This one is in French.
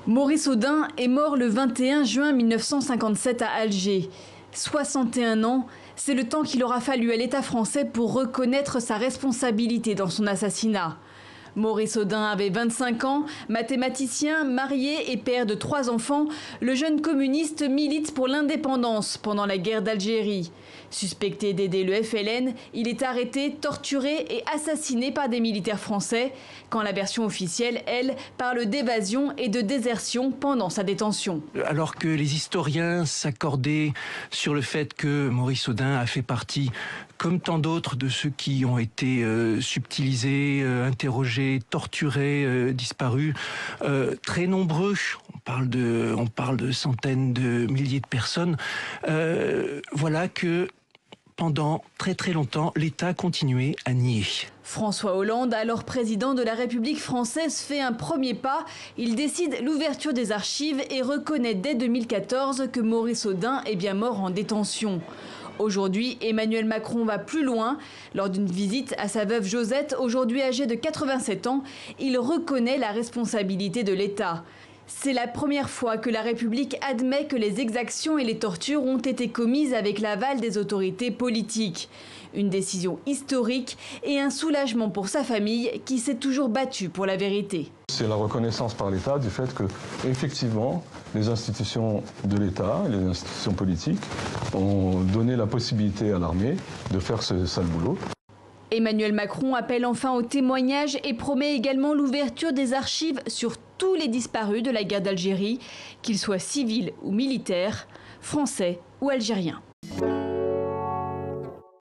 Maurice Audin est mort le 21 juin 1957 à Alger. 61 ans, c'est le temps qu'il aura fallu à l'État français pour reconnaître sa responsabilité dans son assassinat. Maurice Audin avait 25 ans, mathématicien, marié et père de 3 enfants. Le jeune communiste milite pour l'indépendance pendant la guerre d'Algérie. Suspecté d'aider le FLN, il est arrêté, torturé et assassiné par des militaires français, quand la version officielle, elle, parle d'évasion et de désertion pendant sa détention. Alors que les historiens s'accordaient sur le fait que Maurice Audin a fait partie, comme tant d'autres, de ceux qui ont été subtilisés, interrogés, torturés, disparus, très nombreux. On parle de centaines de milliers de personnes. Voilà que pendant très longtemps, l'État a continué à nier. François Hollande, alors président de la République française, fait un premier pas. Il décide l'ouverture des archives et reconnaît dès 2014 que Maurice Audin est bien mort en détention. Aujourd'hui, Emmanuel Macron va plus loin. Lors d'une visite à sa veuve Josette, aujourd'hui âgée de 87 ans, il reconnaît la responsabilité de l'État. C'est la première fois que la République admet que les exactions et les tortures ont été commises avec l'aval des autorités politiques. Une décision historique et un soulagement pour sa famille qui s'est toujours battue pour la vérité. C'est la reconnaissance par l'État du fait que, effectivement, les institutions de l'État, les institutions politiques ont donné la possibilité à l'armée de faire ce sale boulot. Emmanuel Macron appelle enfin au témoignage et promet également l'ouverture des archives sur tous les disparus de la guerre d'Algérie, qu'ils soient civils ou militaires, français ou algériens.